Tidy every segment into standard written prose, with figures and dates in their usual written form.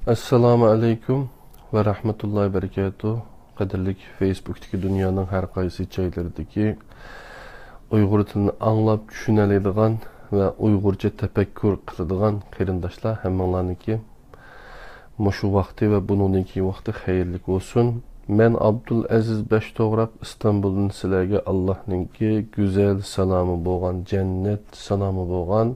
Assalomu alaykum va rahmatullohi va barakatuh. Qadrli Facebook'dagi dunyoning har qaysi joylaridagi Uyg'ur tilini anglab tushunadigan va Uyg'urcha tafakkur qiladigan qarindoshlar hammalariniki mushu vaqti va buningki vaqti xayrli bo'lsin. Men Abdul Aziz Bashto'g'roq Istanbuldan sizlarga Allohninki go'zal salomi bo'lgan, jannat salomi bo'lgan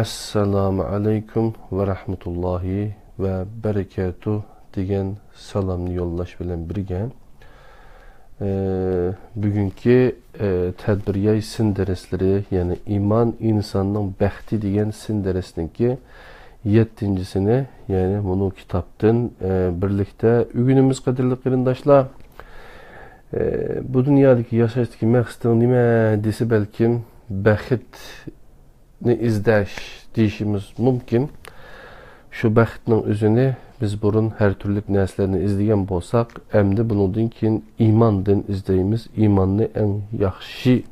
Assalomu alaykum va rahmatullohi va barakatuh degan salomni yo'llash bilan birga bugungi tadbiriyay sin darslari, ya'ni iymon insonning baxti degan sin darsininki 7-sini, ya'ni bunu kitobdan birlikda o'rganamiz qadrli qarindoshlar. Bu dunyodagi yashashdagi maqsading nima desa balkim baxtni izlash deyishimiz mumkin. Şu baxtning o'zini biz burun her türlü narsalarni izlagan bo'lsak, endi bundan keyin iymondan izlaymiz. Iymonni eng yaxshi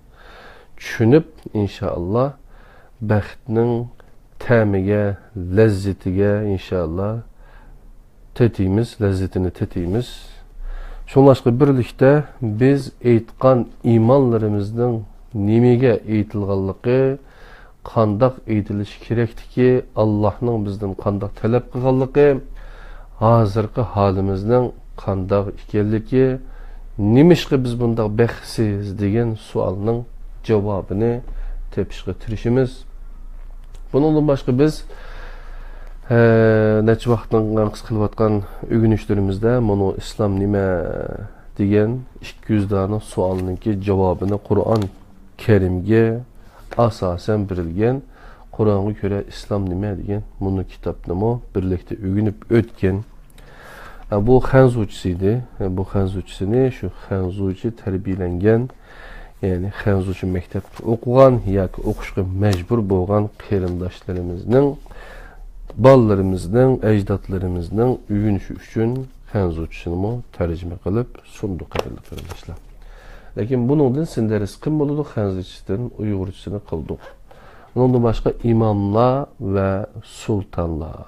tushunib, inshaalloh baxtning ta'miga, lazzatiga inshaalloh tetiymiz, lazzatini tetiymiz. Şunlaşqa birlikte biz aytgan iymonlarimizning nimaga aytilganligi, qandaq aytilishi kerakdiki, Allohning bizdan qandaq talab qilganligi, hozirgi holimizning qandaq ekanligi, nimishqa biz bundaq baxtsiz degan savolning javobini tepishga tirishimiz. Bundan boshqa biz necha vaqtdan qis qilayotgan o'rganishlarimizda bunu islom nima degan 200 dona savolninki javobini Qur'on Karimga asasen birilgen, Kur'an'a göre İslam nime degan bunu kitapnamo birlikte öğünüp ötken. Bu xanzuçisiydi. Bu xanzuçisini şu xanzuçi terbiyelengen, yani xanzuçi mektep okugan yoki o'qishga mecbur bo'lgan qarindoshlarımızın, ballarımızın, ecdatlarımızın öğünüşü üçün xanzuçisini tercüme qilib sunduk qadrli qarindoshlar. Lakin bunun sin ders kim bo'ladi? Xanzuçisidan Uyg'urchasini qildik. Bundan başqa imamlar ve sultanlar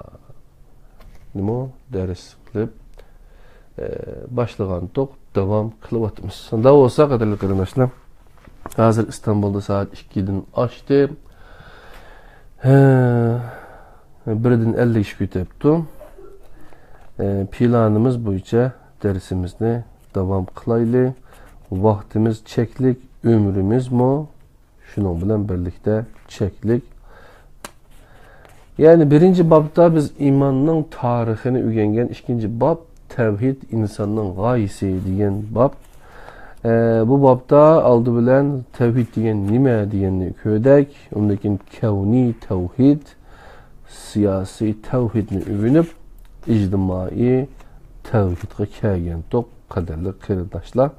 nima ders qilib başlagandik, davom qilyapmiz. Shunda bo'lsa qadrli qarindoshlar, hozir İstanbulda soat 2dan oshdi. 1dan 50 ish kutyapti. Planımız bo'yicha dersimizni davom qilaylik. Vaktimiz çeklik, ömrümüz mu? Şunun bilen birlikte çeklik. Yani birinci babda biz imanın tarihini öğrengen, ikinci bab tevhid insanın gayesi diyen bab. Bu babda aldı bilen tevhid diyen nime diyenini köydek. Ondaki kevni tevhid, siyasi tevhidini öğrenip ictimai tevhidge kelgen tok kaderli qarindoshlar.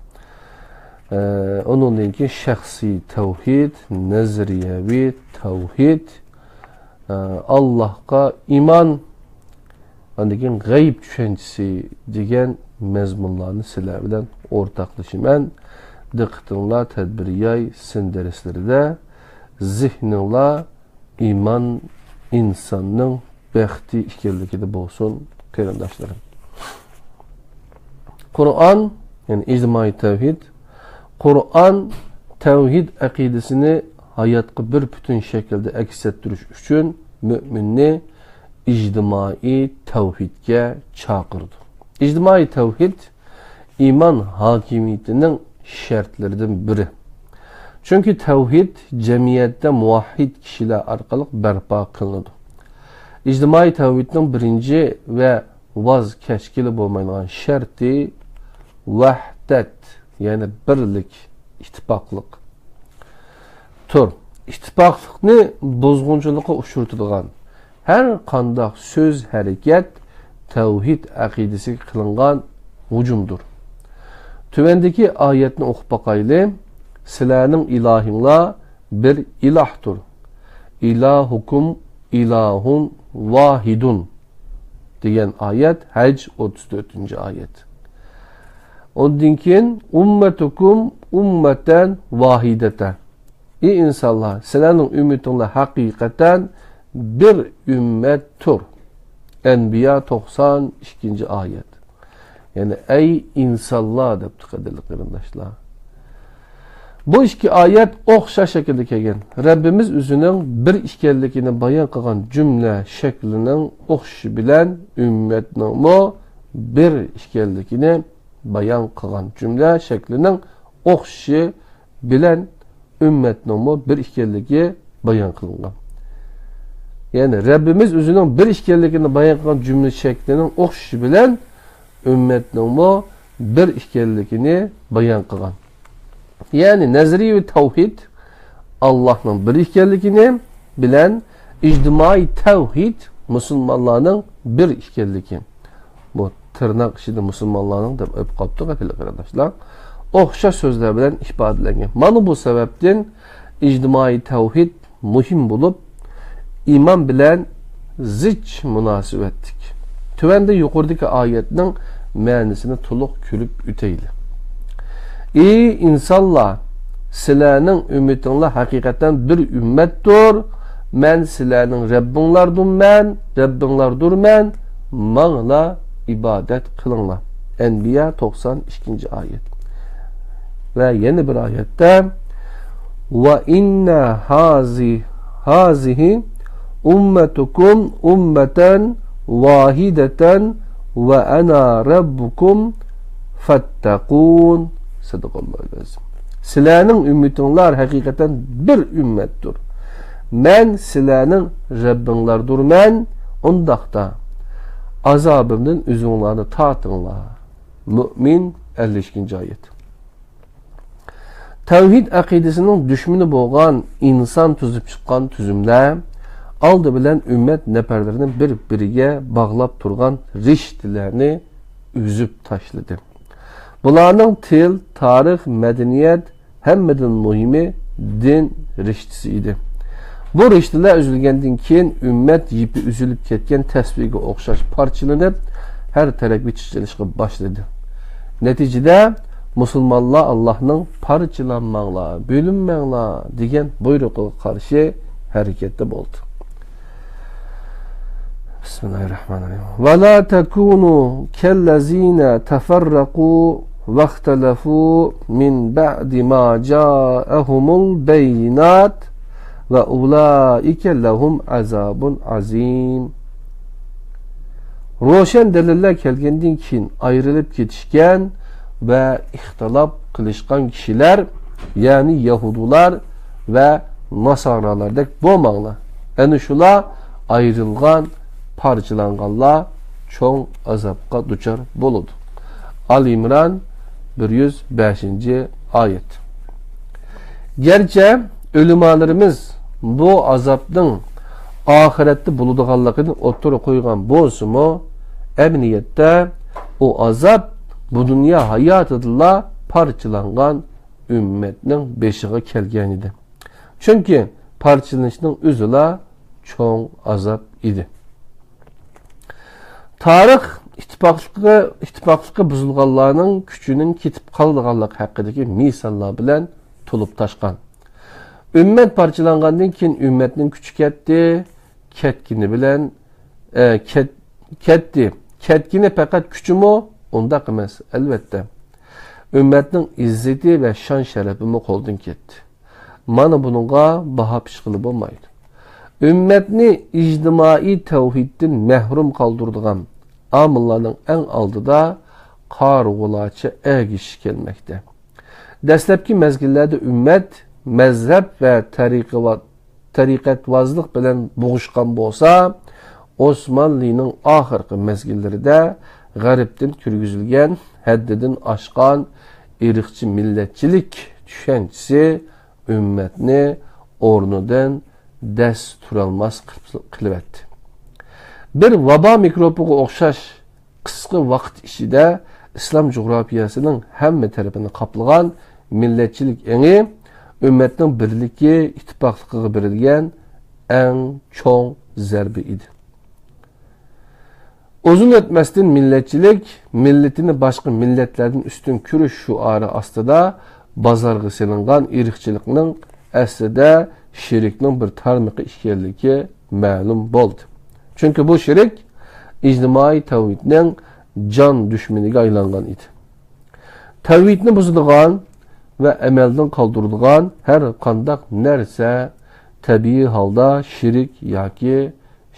Onundan ki şəxsi tevhid, nezriyevi tevhid, Allah'a iman, ondan gayb düşüncesi degen mezmunlarını sizler bilen ortaklaşımen, diqqətinizlə tədbiriyay sin dərslərdə zihninizlə iman insanın bəxti ikənliyi bolsun qarindoshlarım. Kur'an, yani ictimai tevhid, Kur'an tevhid akidesini hayatı bir bütün şekilde aks ettirish üçün müminni ictimai tevhidge çağırdı. İctimai tevhid iman hakimiyetinin şartlarından biri. Çünkü tevhid cemiyette muvahhid kişiler arkalık berpa kılındı. İctimai tevhidin birinci ve vazkeçkili olmayan şartı vahdet, yani birlik, ittifaqlık. İttifaqlıqni bozğunçuluğa uçurtulgan her qandaq söz, hərəkət tevhid aqidesi qılıngan hücumdur. Tövəndəki ayətini oxub baxaylı. Sizlərning ilahinla bir ilahdır. İlahukum ilahun vahidun degan ayet Hac 34. ayet. Ondan keyin ummetukum ummeten vahideten. Ey insanlar, sizlerning ümmetinizlar hakikaten bir ümmettir. Enbiya 92. ayet. Yani ey insanlar deb qadirli qarindoshlar. Bu iki ayet o'xshash shaklda kelgan. Rabbimiz o'zining bir ekanligini bayon qilgan jumla shaklining o'xshishi bilan ummatning bir ekanligini bayon qilgan jumla shaklining o'xshishi bilan ummatning bir ekanligi bayon qilingan. Yani Rabbimiz o'zining bir ekanligini bayon qilgan jumla shaklining o'xshishi bilan ummatning bir ekanligini bayon qilgan. Yani nezri ve tevhid Allah'ın bir ekanligini bilen ictimai tevhid Müslümanların bir ekanligi. Bu tırnak içinde Müslümanların da öp kaptık arkadaşlar. O'xshash so'zlar bilan ifodalangan. Mana bu sebepten ictimai tevhid muhim bulup iman bilen zich münasebetlik. Tövende yukarıdaki ayetinin ma'nisini to'liq külüp üteyli. Ey insanlar, sizlarning ummetinglar hakikaten bir ümmettir. Men sizlarning Rabbinglardur men, mağla ibadet kılınlar. Enbiya 92. ayet. Ve yeni bir ayette ve inna hazihi ummetukum ummeten vahideten ve ana rabbukum fattakun. Sadakallahu lazım. Sizlerning ümmetinglar hakikaten bir ümmettir. Men sizlerning Rabbinglardur men, ondaqda azabımdan üzünlarını tatınlar. Mümin 52. ayet. Tevhid akidesinin düşmanı boğan insan tüzüp çıkan tüzümler aldı bilen ümmet neferlerinin bir-biriga bağlap turgan riştilerini üzüp taşladı. Bularning til, tarix, medeniyet hemmeden muhimi din riştisi idi. Bu riştiler üzülgenden keyin ümmet yipi üzülüp ketken tesbihiga o'xshash parçalanıp her taraf biçilishga başladı. Neticede Müslümanlar Allah'ın parçalanmanglar, bölünmanglar degan buyruğuna karşı harekette oldu. Bismillahirrahmanirrahim. Ve la tekunu kellezine teferraku ve ihtelefu min ba'di ma ca'ahumul beyinat ve ulaike lehum azabun azim. Roşen deliller kelgenden keyin ayrılıp ketişken ve ihtilaf kılışkan kişiler, yani Yahudular ve Nasaralardek bo'lmanglar. Yani şular ayrılgan, parçalanganlar çoğun azapka duçar boludu. Ali İmran 105. ayet. Gerçi ölümalarımız bu azapның ahirette buluduğanlıqını otur koygan bolsumu, emniyette o azap bu dünya hayatıdırla parçalangan ümmetinin beşiğe kelgen idi. Çünkü parçalanışının üzüla çoğun azap idi. Tarix ittifaqlıqı buzulğanlarının küçünün ketip qaldığanlık haqqidagi misallar bilen tolup taşqan. Ümmet parçalangandan keyin ümmetning küçü ketdi, ketkini bilen ketdi. Ketkini fakat küçümü onda emas, elbette. Ümmetning izzeti ve şan şerefimi qo'ldan ketdi. Mana bununla baha pishqili bo'lmaydi. Ümmetni ictimai tevhidden mehrum kaldırdıgan amillarning en aldıda qarg'ulachi egish kelmekte. Dastlabki mezgillerde ümmet mezhep ve tariqatvozlik bilen bo'g'ishgan bo'lsa, Osmanlı'nın ahirki mezgillerinde g'arbdan kirgizilgan, haddidan oshgan irqchi millatchilik tushunchasi ümmetni o'rnidan dast turolmas qilib etdi. Bir vabo mikrobiga o'xshash qisqa vaqt ichida islom jug'rafiyasining hamma tarafini qoplagan millatchilik engi ümmetning birligi, ittifoqligiga berilgan eng cho'ng zarbi edi. Uzun etmesden milletçilik, milletini başka milletlerden üstün kürüş şuarı aslında bazargı selingan irqchilikning aslida şirikning bir tarmiqi işkerligi ma'lum bo'ldi. Çünkü bu şirik ijtimoiy tavhidning jon dushmaniga aylangan edi. Tavhidni buzadigan va amaldan qoldiradigan har qanday narsa tabiiy holda shirik yoki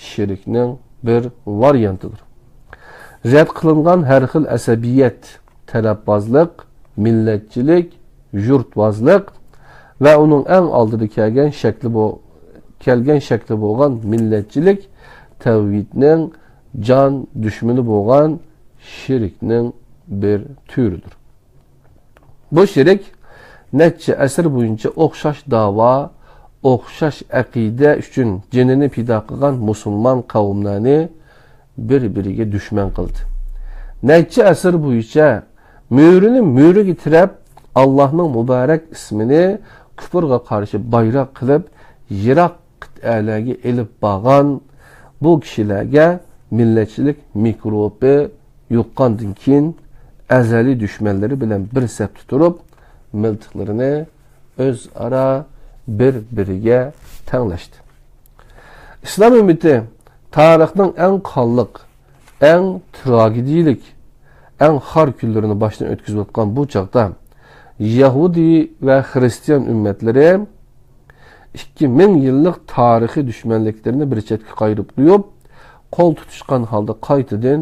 shirikning bir variantidir. Rad qilingan har xil asabiyat, talabbozlik, millatchilik, yurtvozlik va uning eng oldida kelgan shakli bo'lgan millatchilik tavhidning jon dushmani bo'lgan shirikning bir turidir. Bu shirik necha asr bo'yicha o'xshash da'vo, o'xshash aqida uchun jinini pido qilgan musulmon qavmlarni bir-biriga dushman qildi. Necha asr bo'yicha mo'riga tirab Allohning muborak ismini kufrga qarshi bayroq qilib, yiroq qit'alarga elib borgan bu kishilarga millatchilik mikrobi yuqqandan keyin azali dushmanlari bilan bir safda turib, miltiqlarini o'zaro bir-biriga tanglashdi. Islom ummati tarixning eng qonliq, eng tragediyak, eng xor kunlarini boshdan o'tkazib o'tgan bu chaqda Yahudi va Xristian ummatlari 2000 yillik tarixiy dushmanliklarini bir chetga qayirib qo'yib, qo'l tutishgan holda qaytadan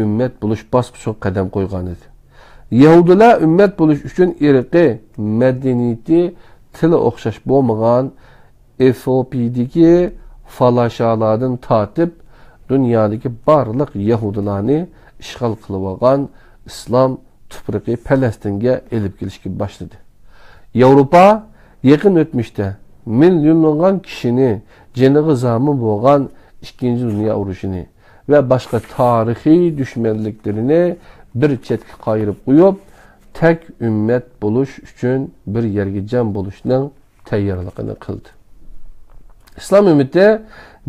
ummat bo'lish bosqichiga qadam qo'ygan edi. Yahudilar ummat bo'lish uchun irqi, madaniyati, tili o'xshash bo'lmagan Efiopiyadagi falashalardan tortib dunyodagi barliq yahudilarni ishg'ol qilib olgan islom tuprog'i Falastinga elib kelishga boshladi. Yevropa yaqin o'tmishda millionlagan kishini jiniga zamin bo'lgan 2-Dünya urushini va boshqa tarixiy dushmanliklarini bir chetga qayirib qo'yib, tek ummat bo'lish uchun bir yerga jam bo'lishning tayyorligini qildi. Islom ummati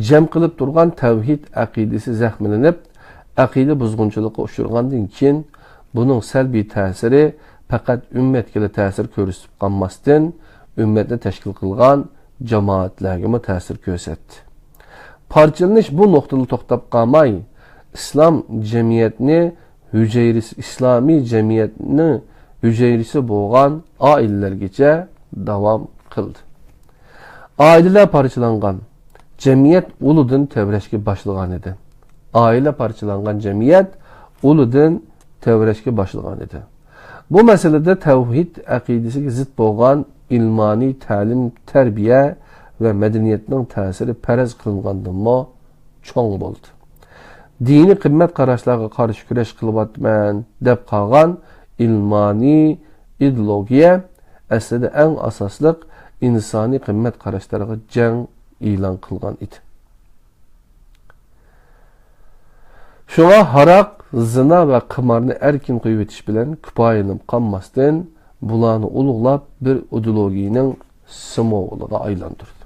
jam qilib turgan tavhid aqidasi zaxmlanib, aqida buzg'unchilikka uchragandan keyin buning salbiy ta'siri faqat ummatga ta'sir ko'rsatib qolmasdan, ummatni tashkil qilgan jamoatlarga ham ta'sir ko'rsatdi. Parchalanish bu nuqtada to'xtab qolmay, islom jamiyatni islomiy jamiyatni hujayrisi bo'lgan oilalargacha davom qildi. Oilalar parchalangan, jamiyat uludan tevrashga boshlagan edi. Oila parchalangan jamiyat uludan tevrashga boshlagan edi. Bu masalada tavhid aqidasiga zid bo'lgan ilmoniy ta'lim, tarbiya va madaniyatning ta'siri faraz qilingandanmi cho'ng bo'ldi. Dini qimmat qarashlarga qarshi kurash qilyapman deb qolgan ilmoniy ideologiya aslida eng asosli insoniy qimmat qarashlariga jang e'lon qilgan edi. Shunga haroq, zina va qimorni erkin qo'yib o'tish bilan kifoyalanib qolmasdan bularni ulug'lab bir ideologiyaning simvoliga aylantirdi.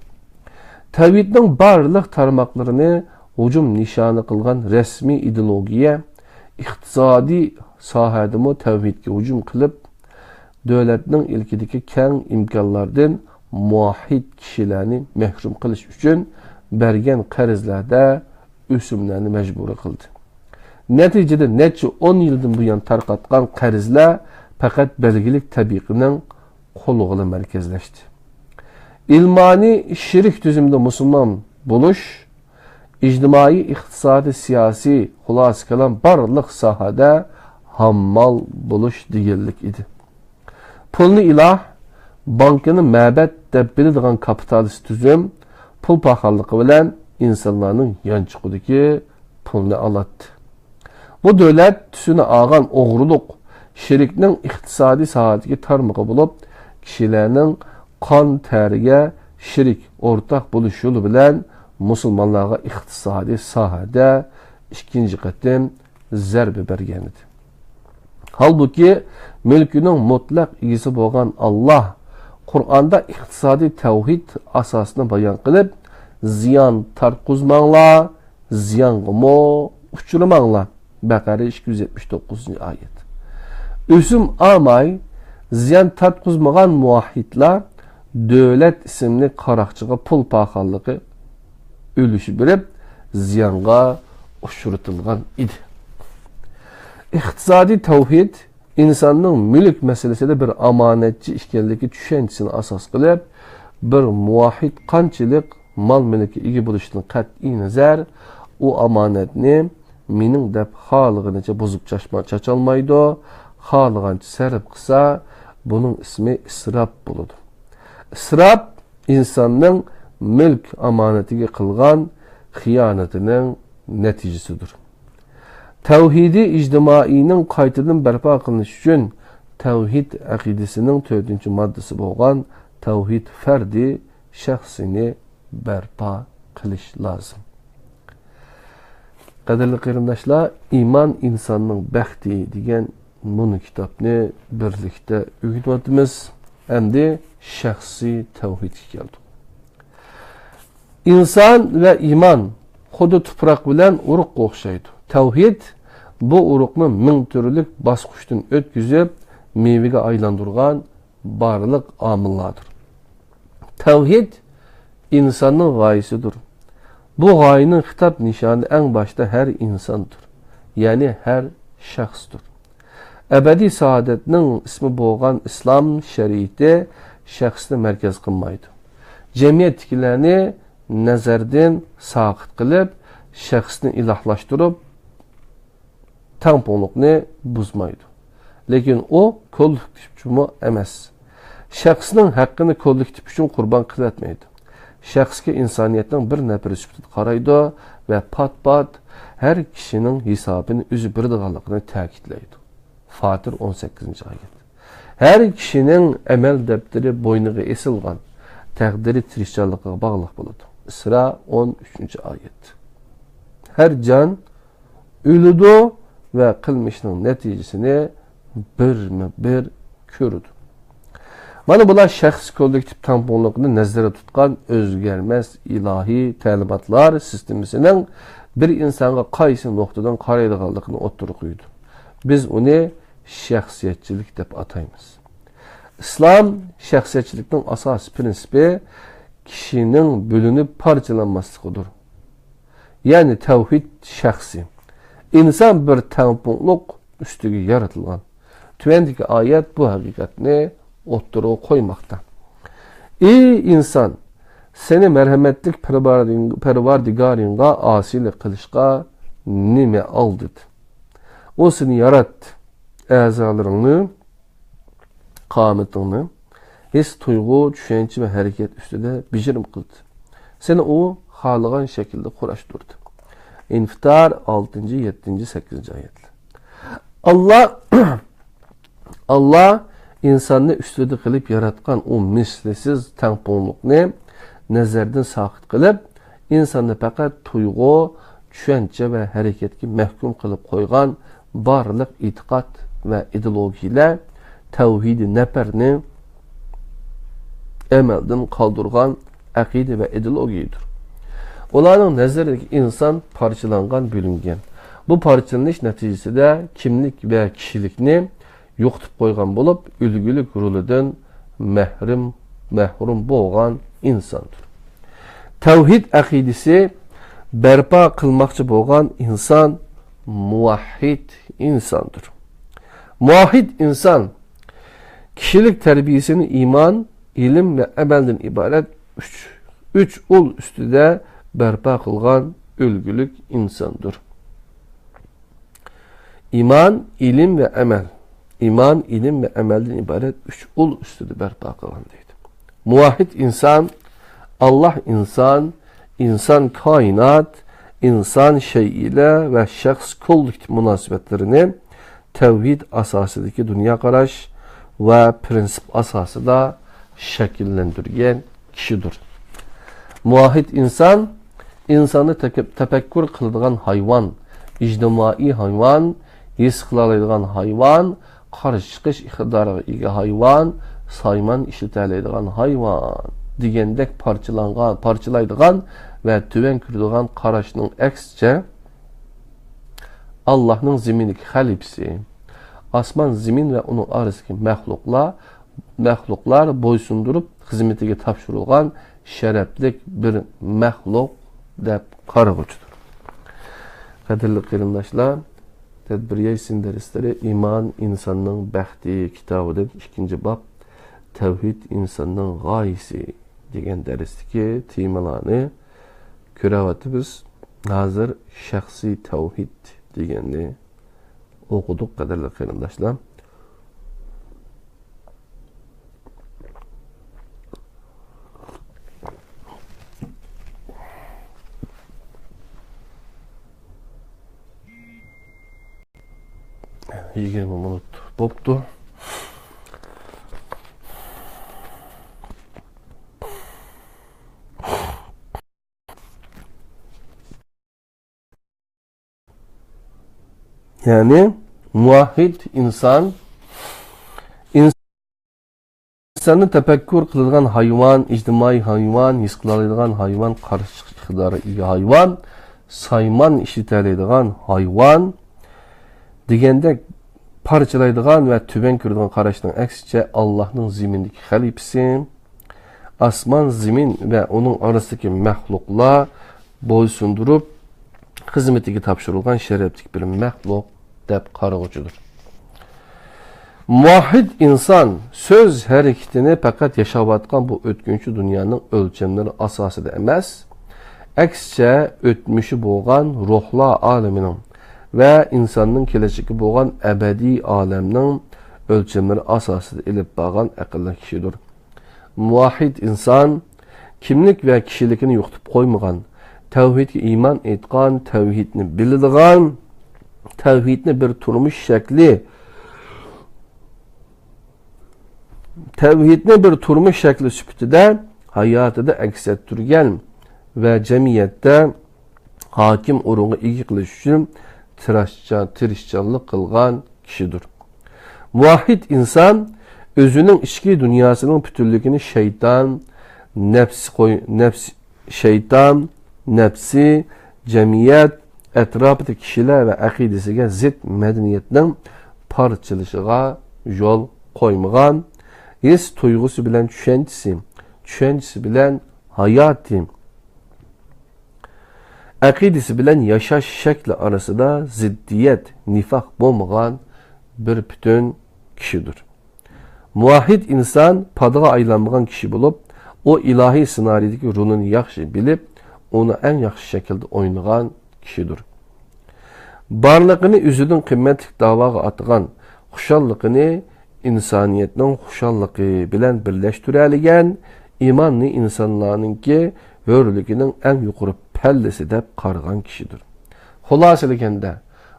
Tavhidning barliq tarmoqlarini hujum nishoni qilgan rasmiy ideologiya iqtisodiy sohadimi tavhidga hujum qilib, davlatning ilkidagi keng imkonlardan muahid kishilarni mahrum qilish uchun bergan qarzlarda o'simlarni majbur qildi. Natijada necha 10 yildan buyon tarqatgan qarzlar faqat belgilik tabiqining qo'lig'ida markazlashdi. İlmani shirik tuzumda musulmon bo'lish, ijtimoiy, iqtisodiy, siyosiy, xulosa kalam barliq sohada hammal bo'lish deganlik edi. Pulni iloh, bankini ma'bad deb biladigan kapitalist tuzum pul paxalligi bilan insonlarning yanchiqidagi pulni oladi. Bu davlat tusini olgan o'g'rilik shirikning iqtisodiy sohadagi tarmog'i bo'lib, kishilarning qon teriga shirik o'rtaq bo'lish yo'li bilan musulmonlarga iqtisodiy sohada ikkinchi qatim zarba bergan edi. Halbuki mulkining mutlaq egasi bo'lgan Alloh Qur'onda iqtisodiy tavhid asosini bayon qilib, ziyon tarquzmanglar, ziyonga uchramanglar. Baqara 279-oyat. O'sim olmay ziyon tarquzmagan muvahhidlar davlat ismli qaroqchiga pul paxalligi ulushi berib, ziyonga uçurutilgan idi. İqtisadi tevhid insanın mülk meselesinde bir amanetçi işkenligi düşüncesini asas qilib, bir muvahhid qanchalik mal mülki ega bo'lishdan qat'iy nazar u amonatni mening deb xohlaganicha buzib chacholmaydi, xohlagancha sarf qilsa, buning ismi isrof bo'ladi. Isrof insonning mülk amonatiga qilgan xiyonatining natijasidir. Tevhidi ictimaining qaytadan barpo qilinishi uchun tevhid aqidasining 4-moddasi bo'lgan tevhid fardi shaxsini barpo qilish lozim. Qadrli qarindoshlar, iymon insonning baxti degan bunu kitobni birlikda o'rganyapmiz. Endi shaxsiy tevhidga keldik. İnsan ve iman xuddi tuproq bilan urug'ga o'xshaydi. Tevhid bu uruqni ming turlik bosqichdan o'tkazib, mevega aylantirgan barliq omillardir. Tevhid insonning g'oyasidir. Bu g'oyaning xitob nishoni eng boshda har insondir, ya'ni har shaxsdir. Abadiy saodatning ismi bo'lgan islom shariati shaxsni markaz qilmaydi. Jamiyatdagilarni nazardan saqit qilib, shaxsni ilohlashtirib, tangponliqni buzmaydi. Lekin o kollektiv uchun emas. Shaxsning haqqini kollektiv uchun qurbon qilatmaydi. Shaxsga insoniyatning bir nafari sifatida qaraydi va pat-pat har kishining hisobini o'zi biladiganligini ta'kidlaydi. Fatir 18-oyat. Her kişinin amel defteri bo'yniga esilgan, taqdiri tirishchanlikqa bog'liq bo'ladi. Isra 13-oyat. Her can o'lidi ve qilmishning neticesini bir ko'rdi. Mana bular shaxs kollektiv tamponliqni nazarda tutgan o'zgarmas ilohiy ta'limotlar sistemasining bir insonga qaysi nuqtadan qaraydiganligini o'ttirib qo'ydi. Biz uni shaxsiyatchilik deb ataymiz. İslam shaxsiyatchilikning asosiy prinsipi kishining bo'linib parchalanmasligidir. Ya'ni tevhid shaxsi. İnsan bir tamponliq ustiga yaratilgan. Tuvandagi oyat bu haqiqatni o'ttirib qo'ymoqda. Ey inson, seni merhametlik perverdigaringa asilik qilishga nima oldi? O seni yarattı. Əzalarını, qametini, his, tuyğu, düşünce ve hareket üstüde bicirim kıldı. Seni o xalığan şekilde kuraştırdı. İnfitar 6. 7. 8. ayetler. Allah insanı üstüde kılıp yaratkan o mislisiz tamponluqni nazardan saqit qilib, insanı faqat tuyğu, düşünce ve hareketki mahkum kılıp koygan barlıq itiqat ve ideologiyalar tevhid-i neferni emelden kaldırgan akide ve ideologiyadır. Onların nazarındaki insan parçalangan, bölüngen. Bu parçalanış neticesinde kimlik ve kişilikni yoqtib koygan bulup, ülgülük rolüden mehrum bolgan insandır. Tevhid akidesi berpa kılmakçı bolgan insan muvahhid insandır. Muvahhid insan kişilik terbiyesini iman, ilim ve amelden ibaret üç ul üstüde berpa kılgan ülgülük insandır. İman, ilim ve amel. İman, ilim ve amelden ibaret üç ul üstüde berpa kılgan deydi. Muvahhid insan, Allah insan, insan kainat, insan şey ile ve şahs kollektif münasebetlerini tevhid asasındaki dünya qaraş ve prensip asası da şekillendirgen kişidir. Muvahhid insan, insanı tefekkür kıldığın hayvan, ictimai hayvan, his kılalaydigan hayvan, qarşı çıkış iqtidarına ega hayvan, sayman işletiladigan hayvan degandek parçalaydigan ve tüven kürdigan qaraşning aksice Allah'ın zimindeki halifsi, asman zimin ve onun arasındaki məxluqlar boysundurup hizmetine tapşırılgan şereflik bir məxluq deb qaragıcıdır. Qadirli qarindoshlar, tadbiriy sindarisleri iman insanın bəxti kitabıdır. 2-ci bab tevhid insanın gayesi degan darsdagi temalarni ko'ryapmiz. Hazır shaxsiy tevhid deganni o'qidik qadirli qarindoshlar. Yigirma minut bo'pti. Yani muvahhid insan insanı tefekkür kılgan hayvan, ictimai hayvan, his kılalaydigan hayvan, karşı iqtidarı iyi hayvan, sayman işitelaydigan hayvan degende parçalaydigan ve tüben kürdigan qarashning aksiçe Allah'ın zimindeki halifesi, asman, zimin ve onun arasındaki məxluqlar boysundurup hizmetiga topshirilgan sharaflik bir məxluq deb qarag'uchidir. Muvahhid insan söz hareketini fakat yaşavatkan bu ötkünçü dünyanın ölçemleri asasida emas, aksiçe ötmüşü bo'lgan ruhlar aleminin ve insanın kelajagi bo'lgan ebedi aleminin ölçemleri asasida ilib bağan aqlli kishidir. Muvahhid insan kimlik ve kişilikini yo'qotib qo'ymagan, tevhidga iman etgan, tevhidni biladigan, tevhidni bir turmuş şekli, tevhidni bir turmuş şekli sübutida hayotida aks ettirgan ve cemiyette hakim o'ringa ega qilish uchun tirishchanlik qilgan kishidir. Muvahhid insan özünün ichki dunyosining butunligini nefsi, cemiyet, etrafındaki kişiler ve akidesiga zid medeniyetinin parçalışıga yol koymagan, his tuygusu bilen düşüncesi bilen hayatı, akidesi bilen yaşaş şekli arasında ziddiyet, nifak bo'lmagan bir bütün kişidir. Muvahhid insan padığa aylanmagan kişi bulup, o ilahi senaryodagi rolunu yaxshi bilip, onu en yaxshi şekilde oynagan kişidir. Barlığını üzüdün kıymetli davaga atgan, xuşallıqını insaniyetinin xuşallıqı bilen birleştireligen, imanlı insanlarınki hörlükünün en yukarı pellesi dep qargan kişidir. Xulasaligende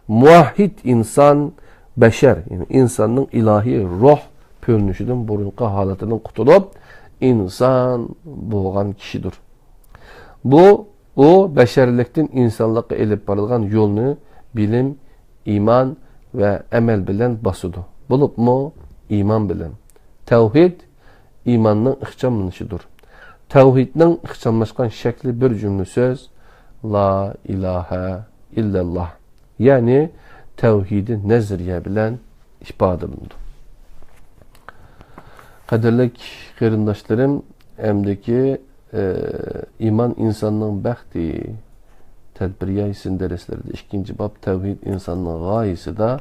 muvahhid insan beşer, yani insanın ilahi ruh pörünüşüdün burunqa halatının qutulup insan bo'lgan kişidir. Bu o beşerlikten insanlıkka elip barılgan yolunu bilim, iman ve emel bilen basıdı. Bulup mu? İman bilen. Tevhid imanның ixchamlanışıdır. Tevhidning ixchamlaşkan şekli bir cümle söz La ilahe illallah. Yani tevhidi nezriye bilen ifade bulundu. Qadirlik qarindoshlarım, emdeki iman insanın bəxti tədbiriya isin dərslərdə 2-ci bab tevhid insanın gayesi da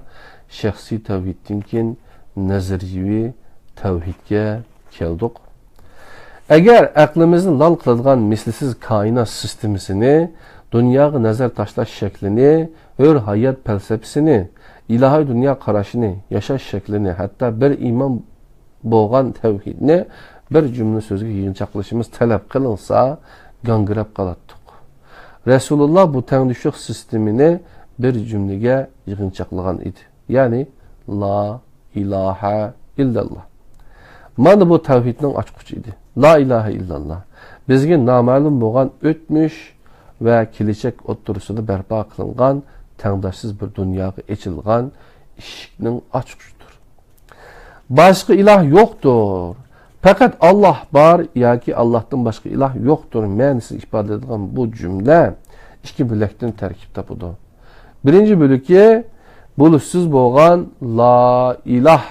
şəxsi tevhiddinkin nəzariyevi tevhidge keldik. Eğer aklımızın lal qıladigan mislisiz kainat sistemisini, dünyaga nazar tashlash şeklini, hör hayat felsefesini, ilahi dünya qarashini, yaşash şeklini, hatta bir iman bo'lgan tevhidni bir cümle sözü yığınçaqlışımız talep kılınsa gangirab qalattık. Resulullah bu tengdüşlük sistemini bir cümlege yığınçaqlagan idi. Yani La ilahe illallah. Mana bu tevhidning açqıcı idi. La ilahe illallah. Bizge namalum bo'lgan ötmüş ve kelechak o'ttirisida barpo qilingan tengdoshsiz bir dunyoga echilgan eshikning ochqichidir. Başka ilah yoktur. Fakat Allah var ya ki Allah'tan başka ilah yoktur. Ma'nisi ifade edilen bu cümle iki bölükten terkip tapudu. Birinci bölükye buluşsuz bo'lgan la ilah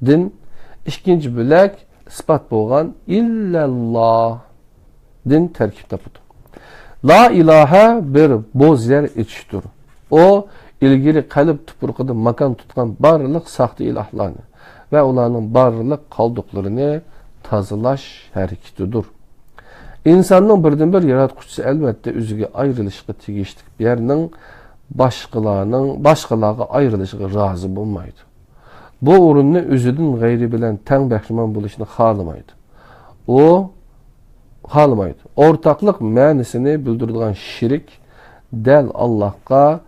din, ikinci bölük ispat bo'lgan illallah din terkip tapudu. La ilahe bir boz yer içiştir. O ilgili kalp tupurqida makan tutgan barliq saxta ilahlarni ve ularning barliq qaldıqlarını tazalash hareketidir. İnsanın birden-bir yaratquchisi elbette o'ziga ayrılışqa tegishli bir yerning başqalarga ayrılışıga razı bo'lmaydi. Bu o'rinni o'zidan g'ayri bilan tang bahramon bo'lishni xohlamaydi. O xalmaydı. Ortaqlıq ma'nisini bildiradigan şirik dal Allohga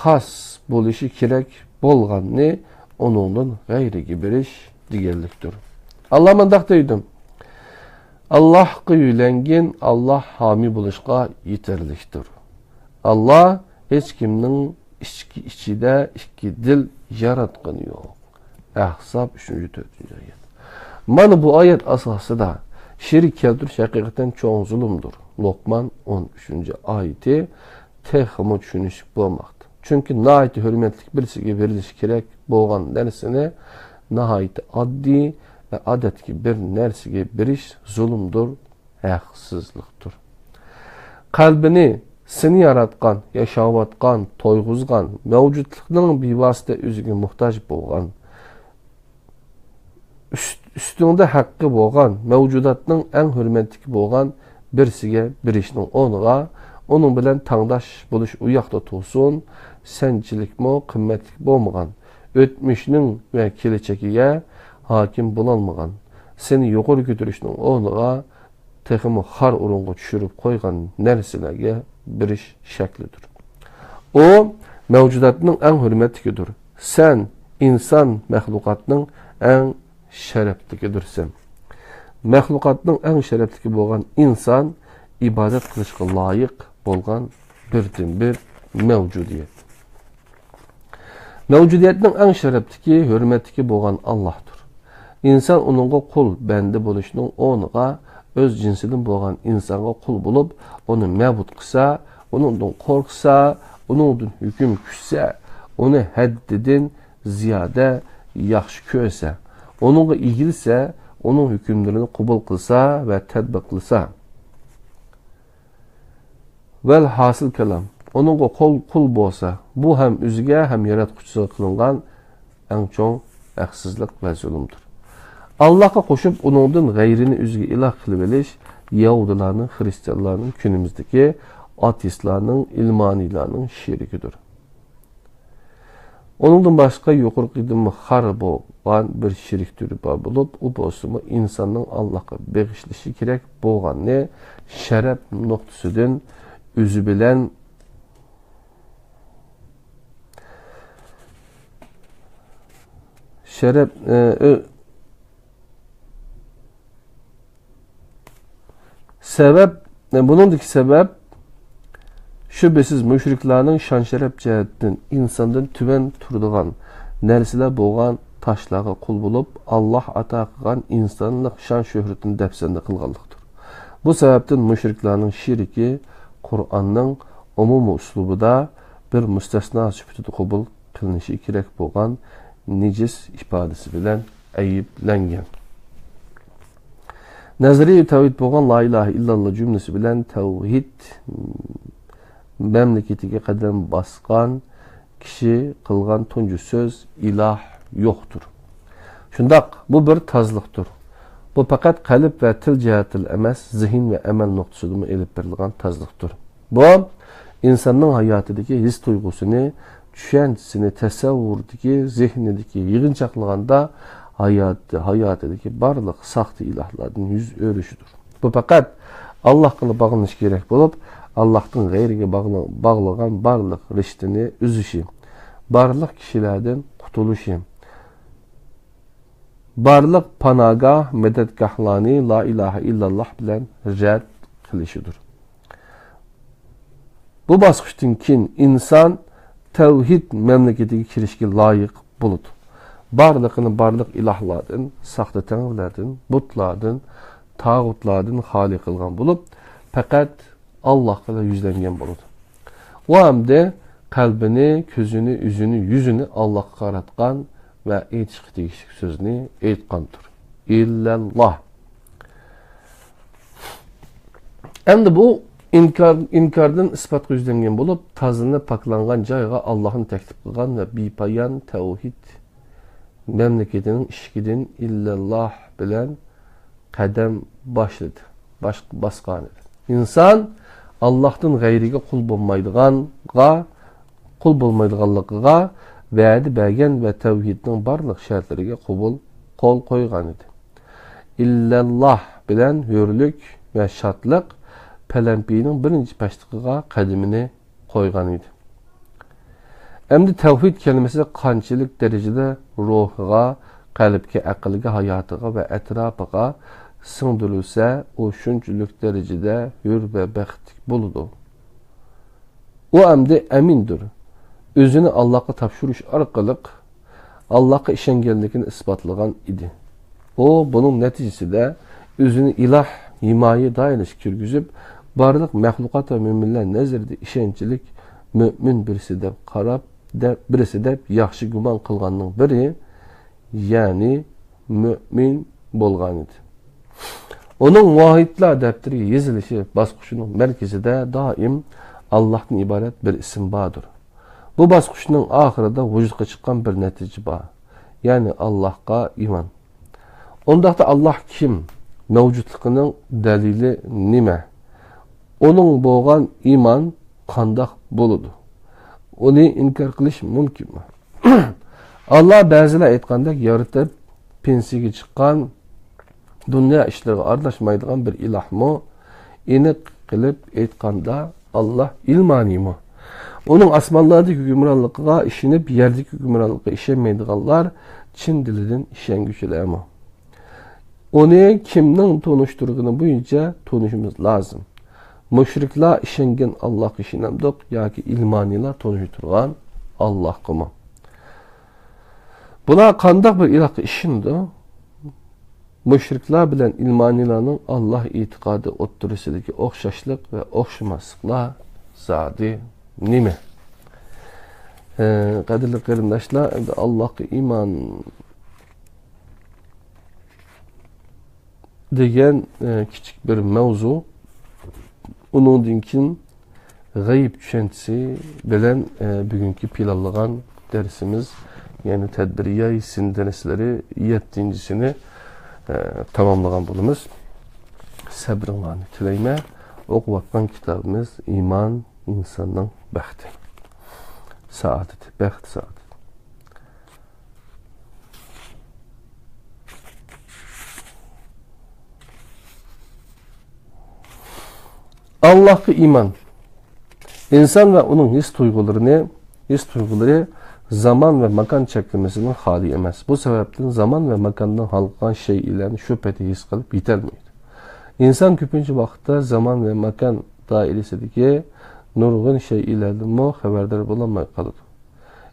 xos bo'lishi kerak bo'lganini onundan g'ayriga berish deganlikdir. Allah mundaq deydi. Allohga uylangan Allah hami bo'lishga yetarlikdir. Allah hech kimning ichida ikki dil yaratgani yo'q. Ahzab 3-4 oyat. Mana bu oyat asosida şirik keltirish haqiqatan cho'ng zulmdir. Luqman 13. oyati texmo tushunishib bo'lmoqda. Chunki nihoyat hurmatli birisiga berilishi kerak bo'lgan narsani nihoyat oddiy ve adetki bir narsaga berish zulmdir, haqsizlikdir. Qalbini seni yaratgan, yaşayotgan, toyg'uzgan, mavjudlikning bevosita o'ziga muhtoj bo'lgan, üstünde haqqı bo'lgan, mavjudotning eng hurmatli bo'lgan birisiga berishning o'rniga onun bilan tangdosh bo'lish u yoqda tursin, sanchilikmi, qimmatli bo'lmagan, o'tmishning va kelajagiga hokim bo'lolmagan, seni yuqori ko'tarishning o'rniga texmi xar o'ringa tushirib qo'ygan narsalarga berish shaklidir. O mavjudotning eng hurmatlidir. Sen inson maxluqotning eng şereflikidirsen. Məxluqatның ən şerefliki bo'lgan insan ibadet qilishga loyiq bo'lgan birdan-bir mavjudiyat. Mavjudiyatning ən şerefliki, hurmatliki bo'lgan Allohdir. İnsan onunğa qul, bandi bo'lishning o'rniga o'z jinsidan bo'lgan insonga qul bo'lib, uni ma'bud qilsa, uningdan qo'rqsa, uningdan hukm kutsa, uni haddidan ziyoda yaxshi ko'rsa, onunla ilgilse, onun hükümlerini kabul kılsa ve tedbir kılsa. Vel hasıl kelam, onunla kul bolsa, bu hem üzüge hem yaratquchisiga kılıngan en çok haksızlık ve zulümdür. Allah'a koşup onundan gayrini üzüge ilah kılıp eliş, Yahudilarının, Hristiyanlarının, günümüzdeki ateistlarının, ilmanilarının şirikidir. Onundan başka yuqorqidimi xar bo'lgan bir shirik turi bor bo'lib, u bo'lsa insonning Allohga beg'ishlashi kerak bo'lganni sharaf nuqtasidan o'zi bilan sharaf sebep bunundaki sebep şüphesiz müşriklarning şan şeref cihetden insandan tüven turduğan narsalar bo'lgan taşlarga qul bo'lib Allah ata qilgan insonlik şan şöhretini dafsanda qilganlikdir. Bu sebepten müşriklarning shiriki Qur'onning umumiy uslubida bir mustasno sifatida qabul qilinishi kerak bo'lgan nejis ifodasi bilan ayiblangan. Nazariy tavhid bo'lgan la ilahe illalloh cümlesi bilan tavhid memleketiga qadam basqan kishi qilgan tunji söz ilah yo'qdir. Shundaq, bu bir tazliqdir. Bu faqat qalb va til jihatil emas, zihin va amal nuqtasidan elib berilgan tazliqdir. Bu insonning hayotidagi his tuyg'usini, tushanchisini, tasavvurdagi, zehnidagi yig'inchoqlaganda hayotidagi barliq saxta ilahlardan yuz o'rishidir. Bu faqat Alloh qilib bag'lanish kerak bo'lib, Allah'tan gayriga bağlagan barliq rishtini üzüşü, barliq kishilardan qutuluşu, barliq panagah, mededgahlarni la ilahe illalloh bilan rad qilishidir. Bu bosqichdan keyin inson tavhid mamlakatiga kirishga loyiq bo'ladi. Barliqini barliq ilahlardan, saxta tanrılardan, butlardan, tağutlardan xoli qilgan bo'lib, faqat Allah'la yüzlengen buludu. O hamde kalbini, közünü, üzünü, yüzünü Allah'a qaratqan ve aytishga tegishli sözünü aytqandır. İllallah. Endi bu inkardan isbatga yüzlengen bolup, tazını paklangan jayga Allah'ın teklif kılgan ve bipayan tevhid memleketinin işkidin illallah bilen kadem başladı. Baskan edi. İnsan Allah'tan gayrige kul bolmaydiganlıqqa vədi bəgən və tevhidin barlıq şərtlərinə qol qoyğan idi. İllallah bilen hürlük ve şatlıq pələmpiyinin birinci başlıqıga qədimini qoyğan idi. Əmdi tevhid kelimesi qançilik derecede ruhuğa, qalbga, aqlga, hayatıga ve etrafıga sığdırılsa o şunçülük derecede hür ve bəxtlik buludu. O əmdi əmindir. Özünü Allah'a tapşırış arqalıq Allah'a işengenlikini isbatlagan idi. O bunun neticesi de özünü ilah himaye dayanış kirgüzüp barlıq məxluqat ve müminler nezirde işençilik mümin birisi de qarab birisi de yaxşı güman kılganның biri yani mümin bolgan idi. Onun muahitla defteri yazılışı basqışının merkezinde daim Allah'tan ibaret bir isim bağdır. Bu basqışının ahirida vücudga çıkan bir netice bağ. Yani Allah'a iman. Ondaqda Allah kim? Mevcutluğunun delili nime? Onun boğan iman qandaq boludu. Onu inkar qilish mümkün mü? Allah bəzilə aytqandek yaratıp pensiyaga chiqqan dünya işlariga aralashmaydigan bir ilah mı? Aniq qilib aytqanda Allah ilmani mı? Onun asmanlardaki hükümranlığa işinip yerdeki hükümranlığa işenmeydiganlar Çin dilinden işengüçüler mi? Onu kimden tonuşturduğunu boyunca tonuşumuz lazım. Müşrikler işengen Allah işinemdik ya ki ilmaniler tonuşturgan Allah mı? Buna kandak bir ilah işindi. Müşrikler bilen ilmanilerin Allah itikadı oturusideki okşaşlık ve okşamaslıklar zadi nime? Kadirli kırımdaşlar Allah'a iman degen küçük bir mevzu. Onun dinkin gayip düşentisi bilen bugünkü planlanan dersimiz yani tedbiriye isim dersleri 7.sini tamamlagan bulumuz. Sabırlanı tileyme okuvatkan kitabımız İman insanın bəxti. Saadeti, bəxt saadeti. Allah'a iman. İnsan ve onun his duyguları zaman ve makan çeklemesinin hali emez. Bu sebepten zaman ve makandan halkan şey ile şüpheti his kalıp yetermeydi. İnsan köpüncü vakitte zaman ve makan dairesideki nurgun şey ilerden mu haberdar bulamay kalıdı.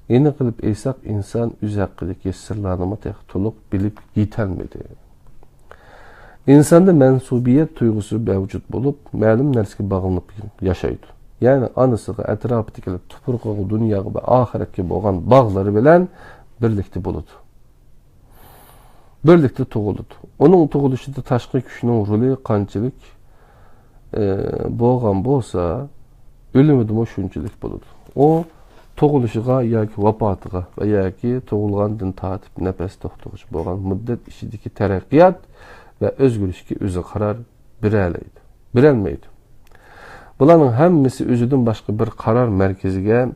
Yeni kılıp eysak insan üz hakkındaki sırlarını tek toluk bilip yetermedi. İnsanda mensubiyet duygusu mevcut bulup məlum nərsəyə bağlanıb yaşaydı. Yani anısıqa, ətrafıdakı tupurqağı, dünyağı və ahirətki boğan bağları bilən birlikte buludu. Birlikte toğuludu. Onun toğuluşunda taşqı gücünün rolü qançılık boğan bolsa ölümüdüm şunçilik buludu. O toğuluşuğa ya ki vapatığa və ya ki toğulğandın tatip nəfəs toxtuğucu boğan müddət işideki tərəqqiyat ve özgürlükki özü karar birelmeydi. Bunların hemmisi özüdün başka bir karar merkezige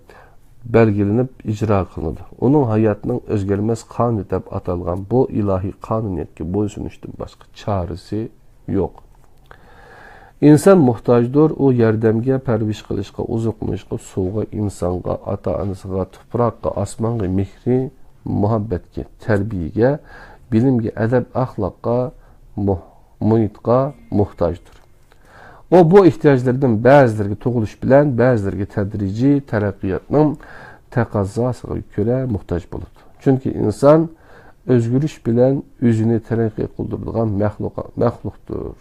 belgelenip icra kılındı. Onun hayatının özgelmez kanun deb atalgan bu ilahi kanuniyetki boysunuştun başka çaresi yok. İnsan muhtaçdır o yardımga, perviş kılışka, uzuqmışka, suğa, insanga, ata-anasıga, tupraqqa, asmanğa, mihri, muhabbetke, terbiyege, bilimge, edeb, ahlakka, muhitqa muhtaçdır. O bu ihtiyaçlardan bəzilərə toğuluş bilən, bəzilərə tədrici tərəqqiyatın təqazzasına görə muhtaç bulur. Çünkü insan özgürlük bilən, özünü tərəqqi qıldırılğan məxluqdur.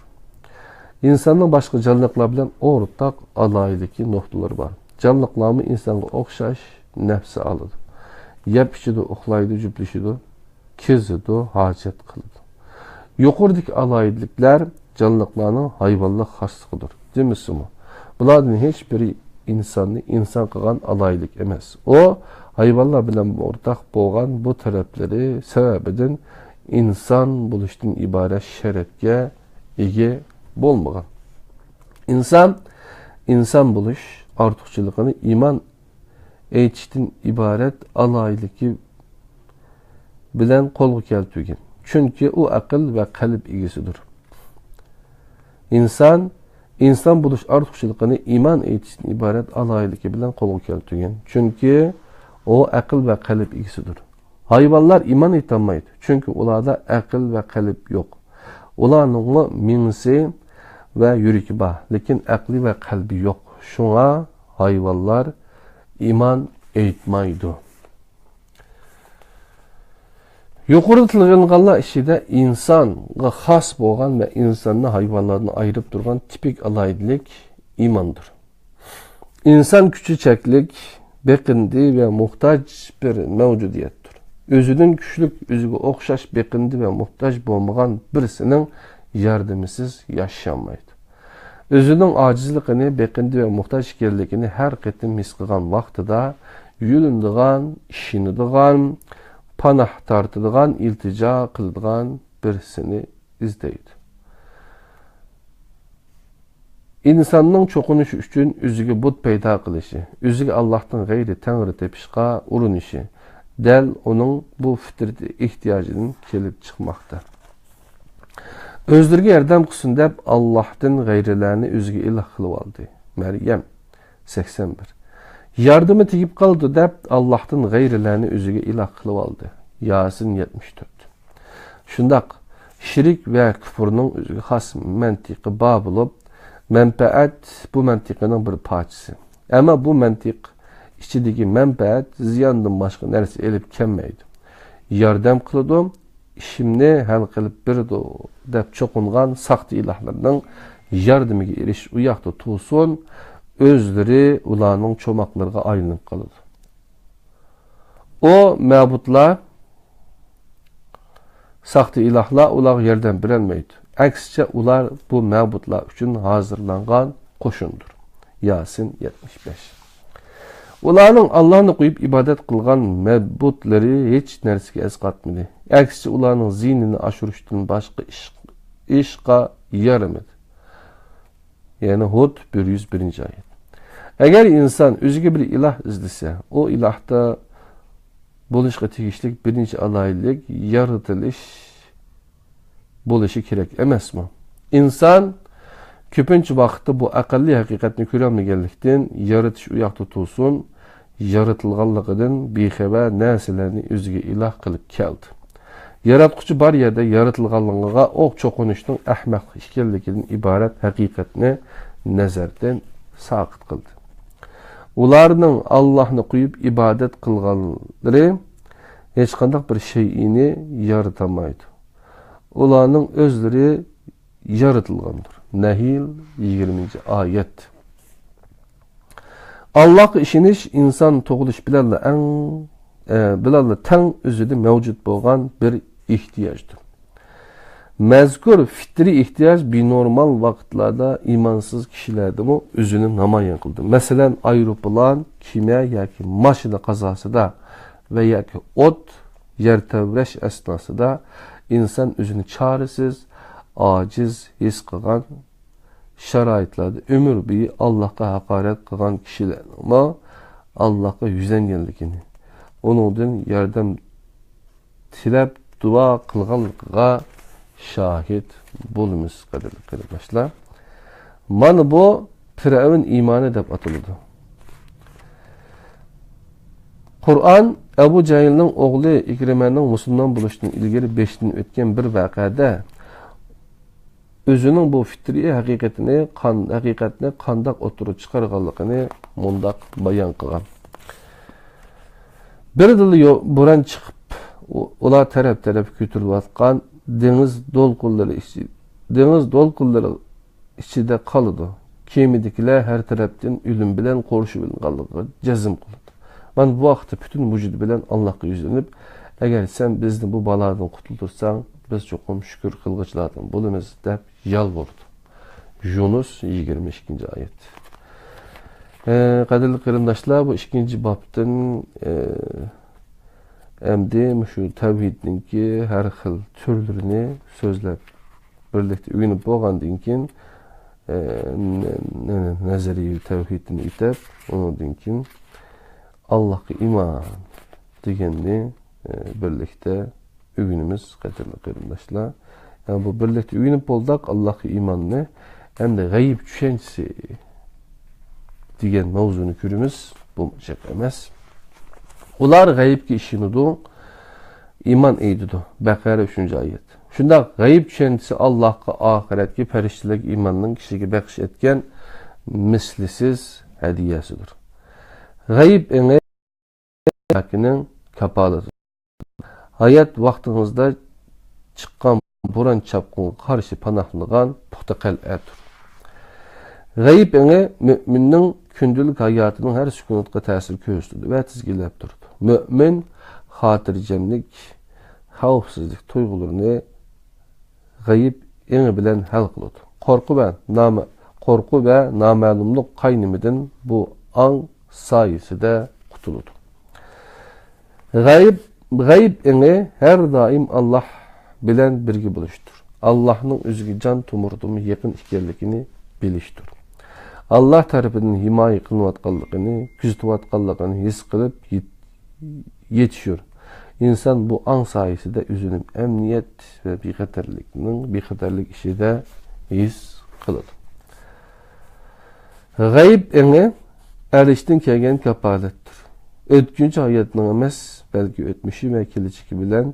İnsanın başqa canlıqlar bilən ortaq alayidiki noktaları var. Canlıqlarımı insanға oxşaş nəfsi alır. Yep içidir, oxlaydı, cüblüşüdür, kizidir, hacet kılıdır. Yukarıdaki alayidlikler canlıqlarının hayvanlıq xaslığıdır. Demişsin mi? Bulardan hiç biri insanı insan kılgan alaylık emas. O hayvanlar bilen ortak bolgan bu tarafları sebebiden insan buluştan ibaret şerefke ege bolmagan. İnsan buluş artıkçılığını iman eyçtin ibaret alaylıki bilen kolgu keltügen. Çünkü o akıl ve kalp ilgisidir. İnsan buluş artıkçılığını iman eyçtin ibaret alaylıki bilen kolgu keltügen. Çünkü o akıl ve kalp ilgisidir. Hayvanlar iman etanmaydı. Çünkü onlarda akıl ve kalp yok. Onların minsi ve yüreki var. Lekin akli ve kalbi yok. Şuna hayvanlar iman etmaydı. Yukarı tılgınlıqlar işide insanga xas bolgan ve insanını hayvanlardan ayırıp durgan tipik alaydilik imandır. İnsan küçüceklik, bekindi ve muhtaç bir mevcudiyettir. Özünün küçülük, özüge okşaş, bekindi ve muhtaç bolmagan birisinin yardımsız yaşamaydı. Özünün acizliğini, bekindi ve muhtaç ekenligini her ketim his kılgan vaqtida yülündiğen, işinidiğen, panah tartıdığan, iltica kıldığan birisini izleydi. İnsanın çokunuş üçün özüge but peyda kılışı, özüge Allah'tan gayri Tanrı tepişqa urunuşu, del onun bu fitreti ihtiyacının kelip çıkmakta. Özlerge yardam kısın dep Allah'tan gayrilerini özüge ilah kılıp aldı. Meryem 81. Yardımı tegip kaldı dep Allah'tan gayrilerini özüge ilah kılıp aldı. Yasin 74. Şundak şirik ve küfürünün özüge has mentiqi bağ bulup menfaat bu mentiqinin bir parçası. Ama bu mentiq içindeki menfaat ziyandan başka neresi elip kemmeydi. Yardım kılıdım, işimni hal kılıp bir dep çokungan sahtı ilahlarının yardımı eriş uyakta tulsun, özleri ulanın çomaklarına ayrılıp kalıdı. O mabutlar, sahtı ilahlar ular yerden birilmeydi. Aksice ular bu mabutlar üçün hazırlangan koşundur. Yasin 75. Ularning Allah'ını koyup ibadet kılgan mabutları hiç nersige esqatmidi. Aksice ularning zihnini aşırıştın başka işqa yaramadı. Yani Hud 101. ayet. Eğer insan özüge bir ilah izlese, o ilahta buluşqa tegişlik birinci alaylık yaratılış buluşu gerek emas mı? İnsan köpünçü vaqtda bu aqalli haqiqatni ko'rolmaganlikdan yaratış uyaq tutulsun, yaratılganligidan bexabar narsalarni o'ziga iloh qilib keldi. Yaratquchi bar yerda yaratilganligiga o'q cho'qinishning ahmaq ekanligidan iborat haqiqatni nazardan saqit qildi. Ularning Allohni qo'yib ibodat qilganlari hech qanday bir shay'ini yaratamaydi. Ularning o'zlari yaratılgandır. Nehil 20. ayet. Allah'a işiniş insan toğuluş bilallah ten özüde mevcut bolgan bir ihtiyaçtır. Mezkur fitri ihtiyaç bir normal vakitlerde imansız kişilerde bu özünü namayan kıldı. Mesela aeroplan, kimya yaki maşina kazası da ve yaki ot yer tevreş esnası da insan özünü çaresiz, aciz his kılgan şaraitlerde ömür boyu Allah'a hakaret kılgan kişiler ama Allah'a yüzengenlikini onun yardım tilep dua kılganlığa şahit bulunuz kadarlı arkadaşlar. Mana bu Firavun imanı dep atıldı. Kur'an Ebu Cehil'nin oğlu İkrime'nin Müslüman buluşunun ilgili 5'tin ötken bir vakada özünün bu fitri hakikatini kandak oturup çıkarganlığını mundak bayan kılgan. Bir yıl buran çıkıp ola taraf götürüp atkan deniz dolkulları içinde kalıdı. Kemidikiler her taraftan ölüm bilen koruşu bilen cezim kıldı. Ben bu vaxtda bütün vücudu bilen Allah'a yüzlenip eğer sen bizni bu baladan kurtulursan biz çokum şükür kılgıçlardan bulunuz dep yalvardı. Yunus 22. ayet. Qadirli qarindoshlar, bu ikinci babdan emdi şu tevhidninki her xil türlerini sözlep birlikte üyünüp boğandın ki nazariyi tevhidini itep onun ki Allah'a iman degenni birlikte üyünümüz qadirli qarindoshlar. Yani bu birlikte üyünüp boldak Allah'a imanını hem de gayib düşençisi degen mavzunu körümüz bu şek emas. Ular gayibki işinidu, iman eydidu. Bakara 3. ayet. Şunda gayib düşençisi Allah'a ahiretki periştilik imanının kişiye bakış etken mislisiz hediyesidir. Gayib ene yakinin kapalıdır. Hayat vaktinizde çıkan buran çapkın karşı panahlığın puhta kal'adır. Gayib ene müminin kündülük hayatının her sükunatga təsir közdürdü ve tizgilep durdu. Mümin hatircemlik, havfsizlik tuygularını gayib ene bilen hal kılıdı. Korku ve namalumluk kaynımidin bu an sayesinde kutuludu. Gayib ene her daim Allah bilen birgi buluştur. Allah'ın özgü can tumurdumu yakın işkerlikini biliştir. Allah tarafından himaye kılınatkallıqını, küzütüvatkallıqını his kılıp yetişiyor. İnsan bu an sayesinde üzünüm emniyet ve bixatarlik işi de his kılıdı. Gayib ene eriştin kelgen kapalettir. Ötkünç hayatının emas, belki ötmüşü ve keleceği bilen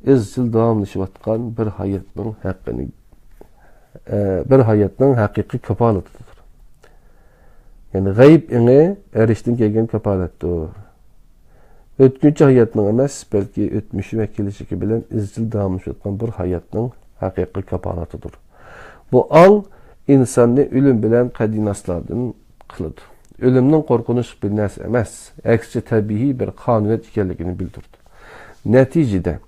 izcil davamlaşıvatkan bir hayatının hakiki kapalatıdır. Yani gayib ene eriştin kelgen kapalettir. Ötkünç hayatının emas, belki ötmüşü ve keleceği bilen izcil davamlaşıvatkan bir hayatının hakiki kapalatıdır. Bu an insanı ölüm bilen kadinaslardan kılıdı. Ölümden korkunuş bir narsa emas, aksi tabii bir kanuniyet ekanligini bildirdi. Neticede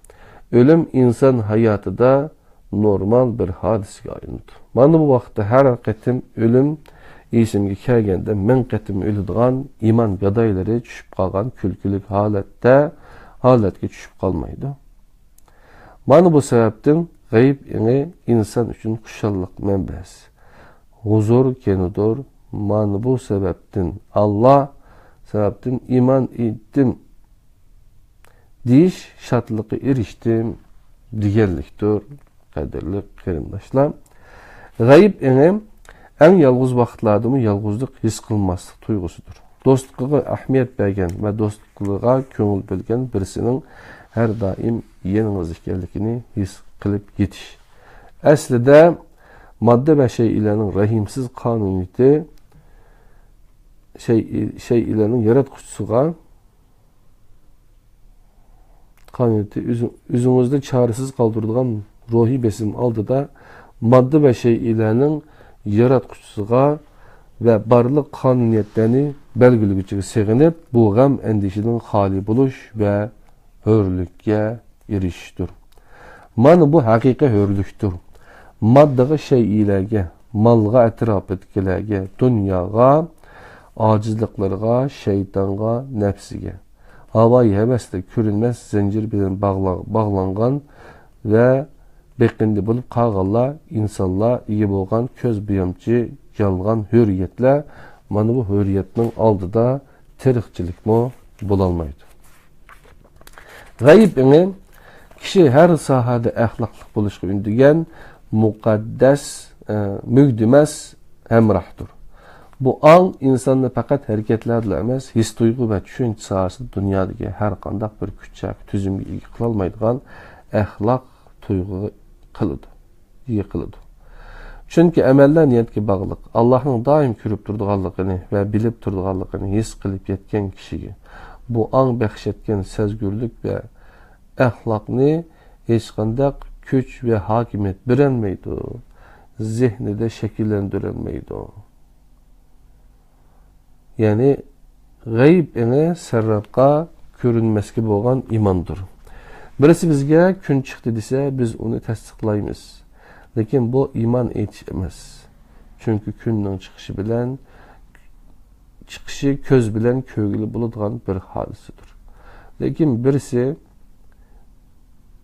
ölüm insan hayatıda normal bir hadisga aylandı. Mana bu vaqtda her qatim ölüm esimge kelgende men qatim ölüdigan iman gadaylari tushib qolgan kulkilik holatga tushib qolmaydi. Mana bu sebepten gayib ene insan üçün xushallik manbasi, huzur kenidir. Mana bu sebepten Allah sebepten iman ettim deyiş şatlıqı eriştim digerliktir qadirli qarindoshlar. Gayib ene en yalğız vaqtlardımı yalğızlık his qılmaslık tuygusudur. Dostluğa ahmiyet bergen ve dostluğa köngül bölgen birisinin her daim yeniniz ekanligini his qilib yetiş. Aslida madde ve şeylerinin rahimsiz kanuniyeti şeylerinin yaratkucusuga kanuniyeti üzümüzde çaresiz kaldırılan ruhi besim aldı da madde ve şeylerinin yaratkucusuga ve barlık kanuniyetlerini belgileyiciga seginip bu gam endişinin hali buluş ve hörlükке eriştir. Mana bu hakiki hörlüktür. Maddaga şeylerge, malga etraf etkilerge, dünyaga, acizliklarga, şeytanga, nefsige. Havayı hevesle körünmez zincir bilen bağlangan ve bekindi bulup kağalla insanla iyi bolgan köz buyamcı yalgan hürriyetle mana bu hürriyetinin aldıda terikçilik mi bulalmaydı. Gayib ene kişi her sahada ahlaklık buluşku ündügen mukaddes, mügdümes hemrahdır. Bu an insanı fakat hareketlerle emas, his duygu ve düşünce sahası dünyadaki her kandak bir küçük tüzümge ilgi kılalmaydıgan ahlak duygu kılıdı. Çünkü emeller niyetki bağlılık, Allah'ın daim körüp durduğallıqını ve bilip durduğallıqını his kılıp yetken kişiye bu an bəxşetken sezgürlük ve ahlakını hiç kandak güç ve hakimiyet birenmeydi. Zihni de şekillendirilmeydi. Yani gayb ene serrapqa körünmeski bolgan imandır. Birisi bizge gün çıktı dese biz onu tasdiqlaymiz. Lekin bu iman etiş emas. Çünkü günün çıkışı bilen chiqishi ko'z bilan ko'rgili bo'ladigan bir hodisadir. Lekin birisi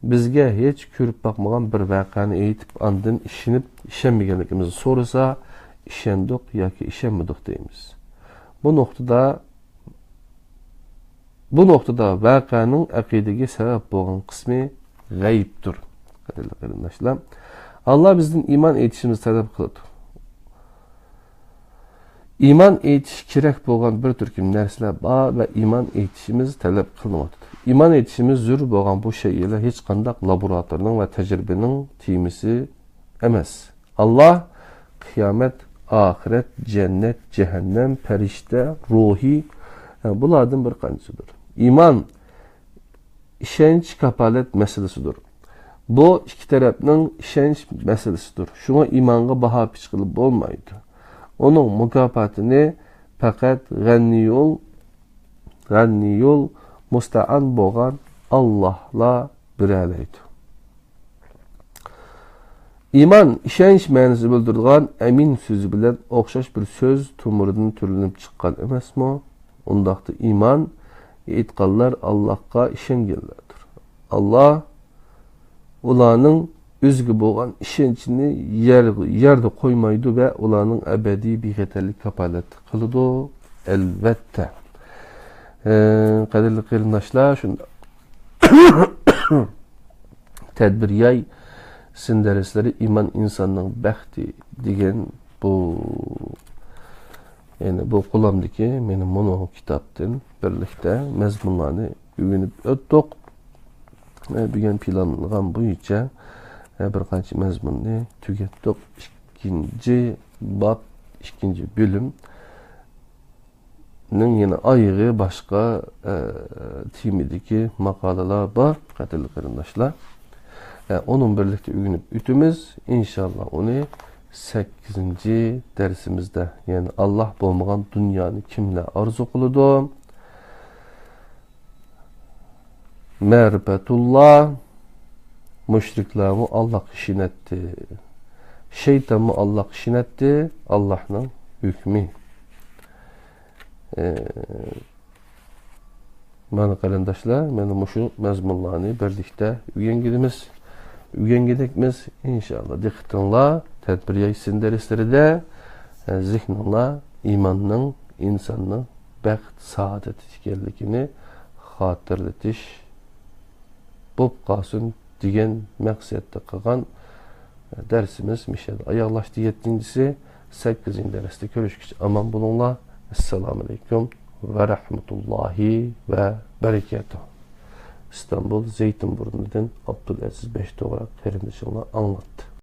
bizga hech ko'rib bakmagan bir voqeani aytib, ondan ishonmaganligimizni so'rasa, ishondik yoki ishonmadik deymiz. Bu noktada voqeaning aqidaga sabab bo'lgan qismi g'aybdir. Qadrli qarindoshlar, Allah bizden iman etişimizi talep kıldı. İman etiş kerak bo'lgan bir türküm narsalar bor ve iman etişimiz talep kılınmadı. İman etişimiz zor bo'lgan bu şeyler hiç qandaq laboratorning ve tecrübenin timisi emas. Allah kıyamet, ahiret, cennet, cehennem, perişte, ruhi bulardan bir qanchasidir. İman işenç kapalet meselesidir. Bu iki tarafning ishonch meselesidir. Şuna imanga baho pichqilib bo'lmaydi. Onun mukofotini faqat g'anni yo'l musta'an bo'lgan Allohla bilalaydi. İman ishonch ma'nosini bildirgan amin so'zi bilan o'xshash bir so'z tumuridan turilinib chiqqan emasmi? Undaqda iman aytganlar Allohga ishonganlardir. Allah ularning o'ziga bo'lgan ishonchini yerda qo'ymaydi va ularning abadiy bexatarlik kapolat qiladi, albatta. Qadrli qarindoshlar, shunda tadbiriyay sindarishlari iman insonning baxti degan bu qo'limdagi meni mono kitobdan birlikda mazmunlarni o'rganib o'tdik. Bugun planlagan bo'yicha bir qancha mazmunni tugatdik. İkinci bab, ikinci bölümning yana ayığı başqa timidagi maqolalar bor, qadrli qarindoshlar. Onun birlikte öğrenip ütümüz inşallah onu 8. dersimizde, yani Allah bo'lmagan dünyani kimle arzu qiladi? Ma'rifatullah, müşriklarni Allah işinetdi. Şeytanı Allah işinetdi, Allah'ın hükmü. Mana qarindoshlar, mana shu mazmunlarni birlikte öğrengiz inşallah. Diqqatinglar tadbiriyay sindarislarida zihninglar imanning insonning baxt saodat ekanligini xotirlatish bo'p qolsin degan maqsadda qilgan dersimiz mishadi. Oyoqlashdi 7-si 8. dersda ko'rishguncha aman bo'linglar. Assalomu alaykum ve rahmetullahi ve berekatuhu. İstanbul Zeytinburnu'dan Abdülaziz Beştoğrak kardeşimle anlattı.